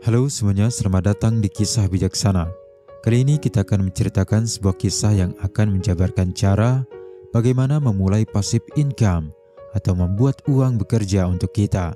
Halo semuanya, selamat datang di Kisah Bijaksana. Kali ini kita akan menceritakan sebuah kisah yang akan menjabarkan cara bagaimana memulai passive income atau membuat uang bekerja untuk kita,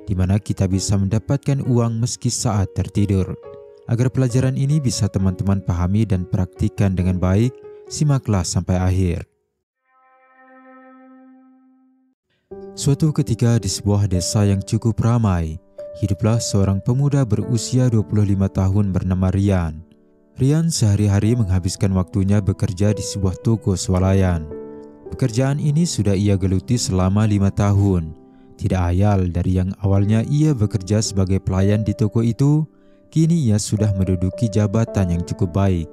di mana kita bisa mendapatkan uang meski saat tertidur. Agar pelajaran ini bisa teman-teman pahami dan praktikkan dengan baik, simaklah sampai akhir. Suatu ketika di sebuah desa yang cukup ramai, hiduplah seorang pemuda berusia 25 tahun bernama Rian. Rian sehari-hari menghabiskan waktunya bekerja di sebuah toko swalayan. Pekerjaan ini sudah ia geluti selama 5 tahun. Tidak ayal dari yang awalnya ia bekerja sebagai pelayan di toko itu, kini ia sudah menduduki jabatan yang cukup baik.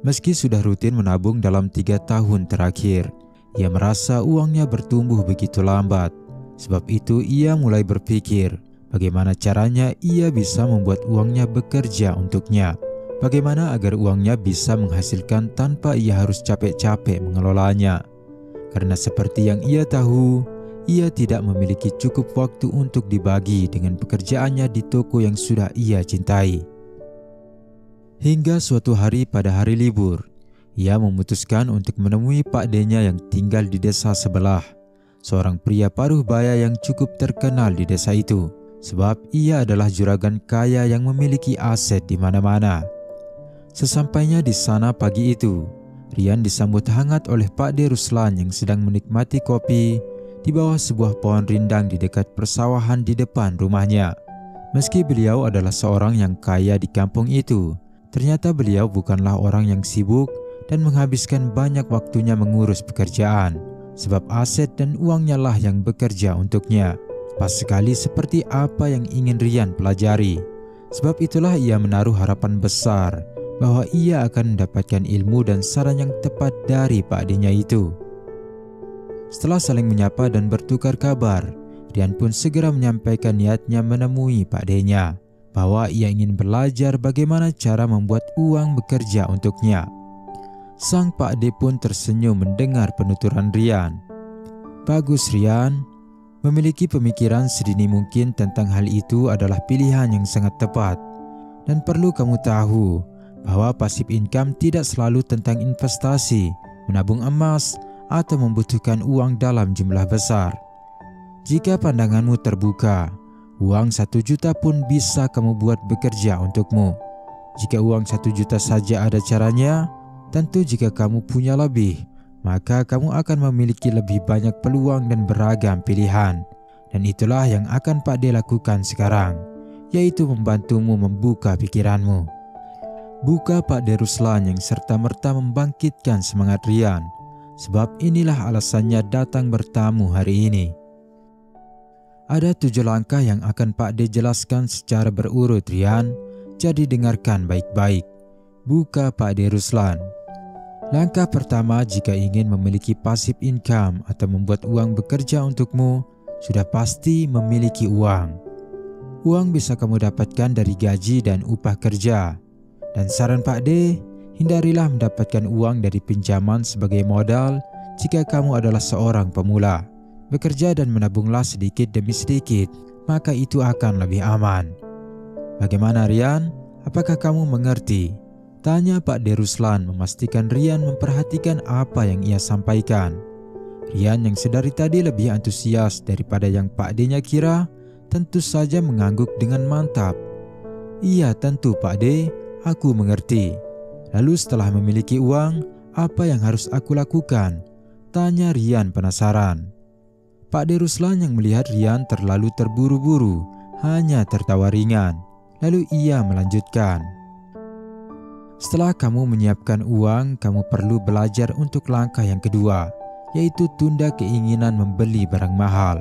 Meski sudah rutin menabung dalam 3 tahun terakhir, ia merasa uangnya bertumbuh begitu lambat. Sebab itu ia mulai berpikir, bagaimana caranya ia bisa membuat uangnya bekerja untuknya. Bagaimana agar uangnya bisa menghasilkan tanpa ia harus capek-capek mengelolanya. Karena seperti yang ia tahu, ia tidak memiliki cukup waktu untuk dibagi dengan pekerjaannya di toko yang sudah ia cintai. Hingga suatu hari pada hari libur, ia memutuskan untuk menemui Pak D-nya yang tinggal di desa sebelah. Seorang pria paruh baya yang cukup terkenal di desa itu. Sebab ia adalah juragan kaya yang memiliki aset di mana-mana. Sesampainya di sana pagi itu, Rian disambut hangat oleh Pak D Ruslan yang sedang menikmati kopi di bawah sebuah pohon rindang di dekat persawahan di depan rumahnya. Meski beliau adalah seorang yang kaya di kampung itu, ternyata beliau bukanlah orang yang sibuk dan menghabiskan banyak waktunya mengurus pekerjaan, sebab aset dan uangnya lah yang bekerja untuknya. Pas sekali seperti apa yang ingin Rian pelajari. Sebab itulah ia menaruh harapan besar bahwa ia akan mendapatkan ilmu dan saran yang tepat dari Pak D-nya itu. Setelah saling menyapa dan bertukar kabar, Rian pun segera menyampaikan niatnya menemui Pak D-nya, bahwa ia ingin belajar bagaimana cara membuat uang bekerja untuknya. Sang Pak D pun tersenyum mendengar penuturan Rian. Bagus Rian, memiliki pemikiran sedini mungkin tentang hal itu adalah pilihan yang sangat tepat. Dan perlu kamu tahu bahwa passive income tidak selalu tentang investasi, menabung emas, atau membutuhkan uang dalam jumlah besar. Jika pandanganmu terbuka, uang 1 juta pun bisa kamu buat bekerja untukmu. Jika uang 1 juta saja ada caranya, tentu jika kamu punya lebih, maka kamu akan memiliki lebih banyak peluang dan beragam pilihan. Dan itulah yang akan Pak D lakukan sekarang, yaitu membantumu membuka pikiranmu. Buka Pak D Ruslan yang serta-merta membangkitkan semangat Rian, sebab inilah alasannya datang bertamu hari ini. Ada 7 langkah yang akan Pak D jelaskan secara berurut Rian, jadi dengarkan baik-baik. Buka Pak D Ruslan. Langkah pertama jika ingin memiliki passive income atau membuat uang bekerja untukmu, sudah pasti memiliki uang. Uang bisa kamu dapatkan dari gaji dan upah kerja. Dan saran Pak D, hindarilah mendapatkan uang dari pinjaman sebagai modal jika kamu adalah seorang pemula. Bekerja dan menabunglah sedikit demi sedikit, maka itu akan lebih aman. Bagaimana Rian? Apakah kamu mengerti? Tanya Pak D Ruslan memastikan Rian memperhatikan apa yang ia sampaikan. Rian yang sedari tadi lebih antusias daripada yang Pak D-nya kira, tentu saja mengangguk dengan mantap. Iya tentu Pak D, aku mengerti. Lalu setelah memiliki uang, apa yang harus aku lakukan? Tanya Rian penasaran. Pak D Ruslan yang melihat Rian terlalu terburu-buru, hanya tertawa ringan. Lalu ia melanjutkan. Setelah kamu menyiapkan uang, kamu perlu belajar untuk langkah yang kedua, yaitu tunda keinginan membeli barang mahal.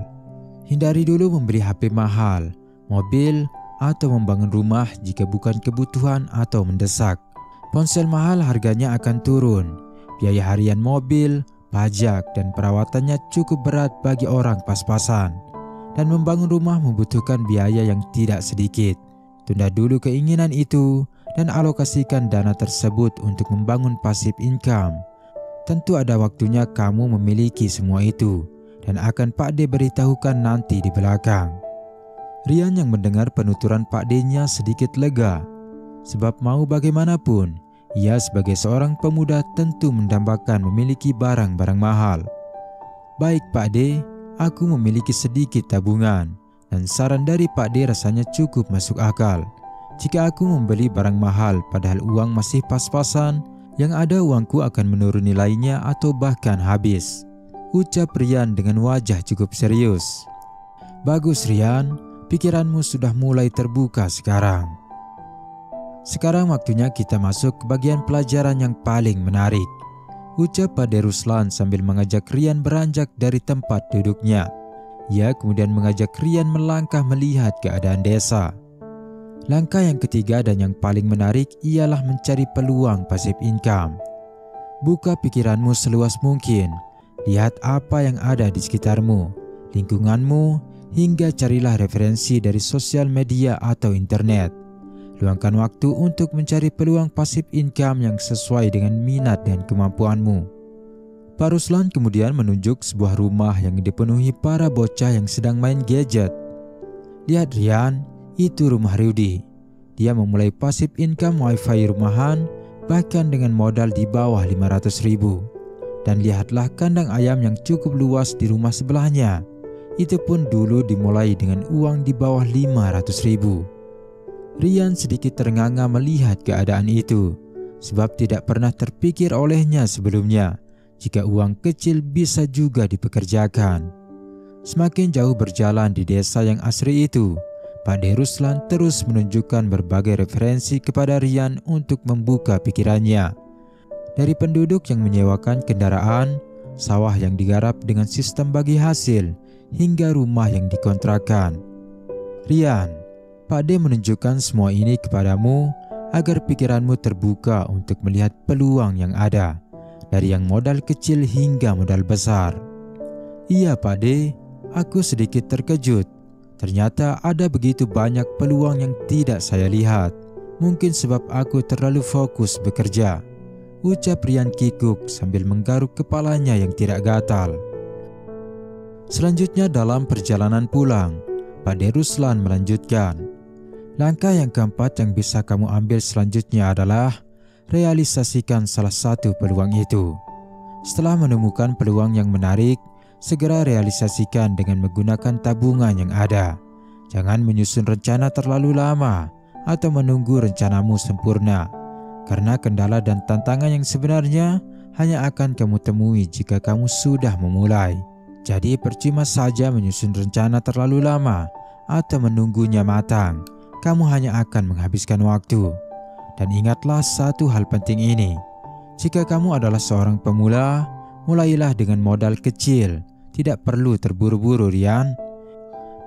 Hindari dulu membeli HP mahal, mobil, atau membangun rumah jika bukan kebutuhan atau mendesak. Ponsel mahal harganya akan turun, biaya harian mobil, pajak, dan perawatannya cukup berat bagi orang pas-pasan. Dan membangun rumah membutuhkan biaya yang tidak sedikit. Tunda dulu keinginan itu dan alokasikan dana tersebut untuk membangun passive income. Tentu ada waktunya kamu memiliki semua itu, dan akan Pak D beritahukan nanti di belakang. Rian yang mendengar penuturan Pak D-nya sedikit lega, sebab mau bagaimanapun, ia sebagai seorang pemuda tentu mendambakan memiliki barang-barang mahal. Baik Pak D, aku memiliki sedikit tabungan, dan saran dari Pak D rasanya cukup masuk akal. Jika aku membeli barang mahal padahal uang masih pas-pasan, yang ada uangku akan menurun nilainya atau bahkan habis, ucap Rian dengan wajah cukup serius. Bagus Rian, pikiranmu sudah mulai terbuka sekarang. Sekarang waktunya kita masuk ke bagian pelajaran yang paling menarik, ucap Pak D Ruslan sambil mengajak Rian beranjak dari tempat duduknya. Ia kemudian mengajak Rian melangkah melihat keadaan desa. Langkah yang ketiga dan yang paling menarik ialah mencari peluang passive income. Buka pikiranmu seluas mungkin, lihat apa yang ada di sekitarmu, lingkunganmu, hingga carilah referensi dari sosial media atau internet. Luangkan waktu untuk mencari peluang passive income yang sesuai dengan minat dan kemampuanmu. Pak Ruslan kemudian menunjuk sebuah rumah yang dipenuhi para bocah yang sedang main gadget. Lihat Rian, itu rumah Rudy. Dia memulai passive income wifi rumahan bahkan dengan modal di bawah 500.000. Dan lihatlah kandang ayam yang cukup luas di rumah sebelahnya. Itu pun dulu dimulai dengan uang di bawah 500.000. Rian sedikit ternganga melihat keadaan itu, sebab tidak pernah terpikir olehnya sebelumnya jika uang kecil bisa juga dipekerjakan. Semakin jauh berjalan di desa yang asri itu, Pak D Ruslan terus menunjukkan berbagai referensi kepada Rian untuk membuka pikirannya. Dari penduduk yang menyewakan kendaraan, sawah yang digarap dengan sistem bagi hasil, hingga rumah yang dikontrakan. Rian, Pak D menunjukkan semua ini kepadamu agar pikiranmu terbuka untuk melihat peluang yang ada, dari yang modal kecil hingga modal besar. Iya Pak D, aku sedikit terkejut. Ternyata ada begitu banyak peluang yang tidak saya lihat. Mungkin sebab aku terlalu fokus bekerja, ucap Rian kikuk sambil menggaruk kepalanya yang tidak gatal. Selanjutnya dalam perjalanan pulang, Pak D Ruslan melanjutkan. Langkah yang keempat yang bisa kamu ambil selanjutnya adalah realisasikan salah satu peluang itu. Setelah menemukan peluang yang menarik, segera realisasikan dengan menggunakan tabungan yang ada. Jangan menyusun rencana terlalu lama atau menunggu rencanamu sempurna, karena kendala dan tantangan yang sebenarnya hanya akan kamu temui jika kamu sudah memulai. Jadi percuma saja menyusun rencana terlalu lama atau menunggunya matang. Kamu hanya akan menghabiskan waktu. Dan ingatlah satu hal penting ini. Jika kamu adalah seorang pemula, mulailah dengan modal kecil. Tidak perlu terburu-buru Rian.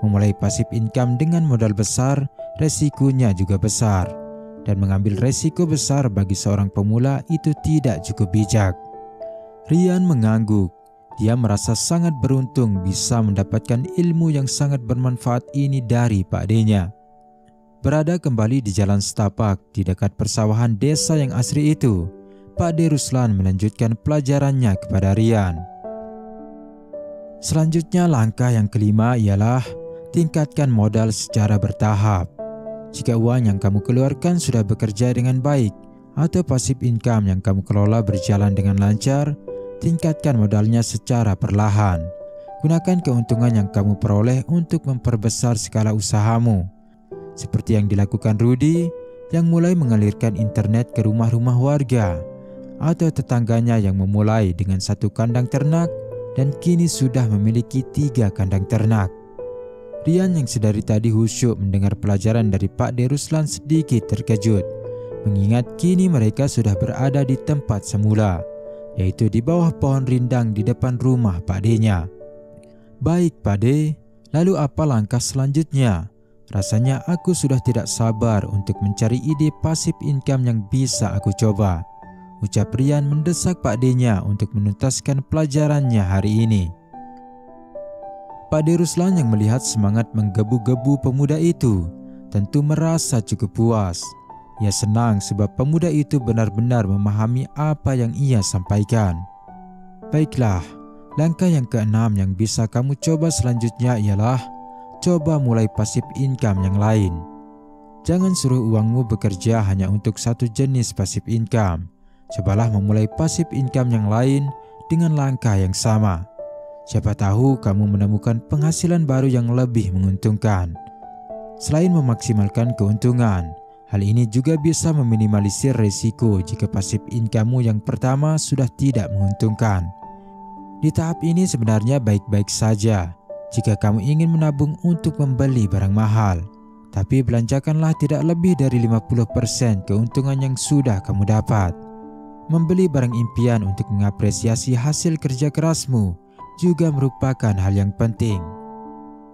Memulai passive income dengan modal besar, resikonya juga besar. Dan mengambil resiko besar bagi seorang pemula itu tidak cukup bijak. Rian mengangguk. Dia merasa sangat beruntung bisa mendapatkan ilmu yang sangat bermanfaat ini dari Pak D-nya. Berada kembali di jalan setapak di dekat persawahan desa yang asri itu, Pak D Ruslan melanjutkan pelajarannya kepada Rian. Selanjutnya langkah yang kelima ialah tingkatkan modal secara bertahap. Jika uang yang kamu keluarkan sudah bekerja dengan baik atau passive income yang kamu kelola berjalan dengan lancar, tingkatkan modalnya secara perlahan. Gunakan keuntungan yang kamu peroleh untuk memperbesar skala usahamu. Seperti yang dilakukan Rudy yang mulai mengalirkan internet ke rumah-rumah warga, atau tetangganya yang memulai dengan 1 kandang ternak dan kini sudah memiliki 3 kandang ternak. Rian yang sedari tadi khusyuk mendengar pelajaran dari Pak D Ruslan sedikit terkejut, mengingat kini mereka sudah berada di tempat semula, yaitu di bawah pohon rindang di depan rumah Pak D-nya. Baik Pak D, lalu apa langkah selanjutnya? Rasanya aku sudah tidak sabar untuk mencari ide passive income yang bisa aku coba, ucap Rian mendesak Pak D-nya untuk menuntaskan pelajarannya hari ini. Pak D Ruslan yang melihat semangat menggebu-gebu pemuda itu tentu merasa cukup puas. Ia senang sebab pemuda itu benar-benar memahami apa yang ia sampaikan. Baiklah, langkah yang keenam yang bisa kamu coba selanjutnya ialah coba mulai passive income yang lain. Jangan suruh uangmu bekerja hanya untuk satu jenis passive income. Cobalah memulai passive income yang lain dengan langkah yang sama. Siapa tahu kamu menemukan penghasilan baru yang lebih menguntungkan. Selain memaksimalkan keuntungan, hal ini juga bisa meminimalisir risiko jika passive income-mu yang pertama sudah tidak menguntungkan. Di tahap ini sebenarnya baik-baik saja jika kamu ingin menabung untuk membeli barang mahal. Tapi belanjakanlah tidak lebih dari 50% keuntungan yang sudah kamu dapat. Membeli barang impian untuk mengapresiasi hasil kerja kerasmu juga merupakan hal yang penting.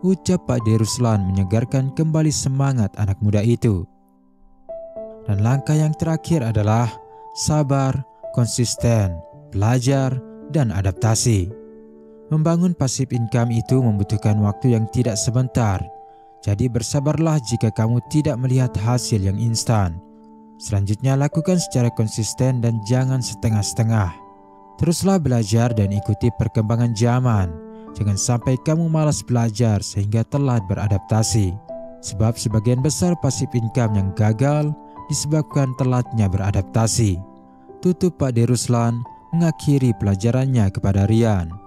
Ucap Pak D. Ruslan menyegarkan kembali semangat anak muda itu. Dan langkah yang terakhir adalah sabar, konsisten, belajar, dan adaptasi. Membangun passive income itu membutuhkan waktu yang tidak sebentar. Jadi bersabarlah jika kamu tidak melihat hasil yang instan. Selanjutnya lakukan secara konsisten dan jangan setengah-setengah. Teruslah belajar dan ikuti perkembangan zaman. Jangan sampai kamu malas belajar sehingga telat beradaptasi. Sebab sebagian besar passive income yang gagal disebabkan telatnya beradaptasi. Tutup Pak D. Ruslan mengakhiri pelajarannya kepada Rian.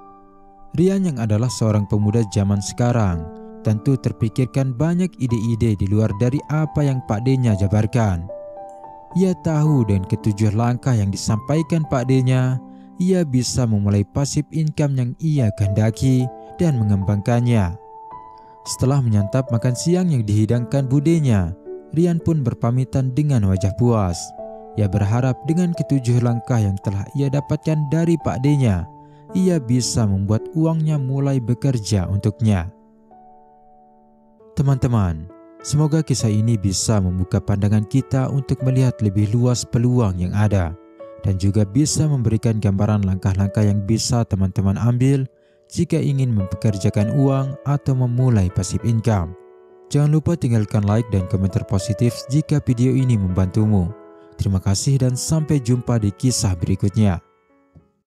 Rian yang adalah seorang pemuda zaman sekarang tentu terpikirkan banyak ide-ide di luar dari apa yang Pak D-nya jabarkan. Ia tahu dengan ketujuh langkah yang disampaikan Pak D-nya, ia bisa memulai passive income yang ia kehendaki dan mengembangkannya. Setelah menyantap makan siang yang dihidangkan budenya, Rian pun berpamitan dengan wajah puas. Ia berharap dengan ketujuh langkah yang telah ia dapatkan dari Pak D-nya, ia bisa membuat uangnya mulai bekerja untuknya. Teman-teman, semoga kisah ini bisa membuka pandangan kita untuk melihat lebih luas peluang yang ada dan juga bisa memberikan gambaran langkah-langkah yang bisa teman-teman ambil jika ingin mempekerjakan uang atau memulai passive income. Jangan lupa tinggalkan like dan komentar positif jika video ini membantumu. Terima kasih dan sampai jumpa di kisah berikutnya.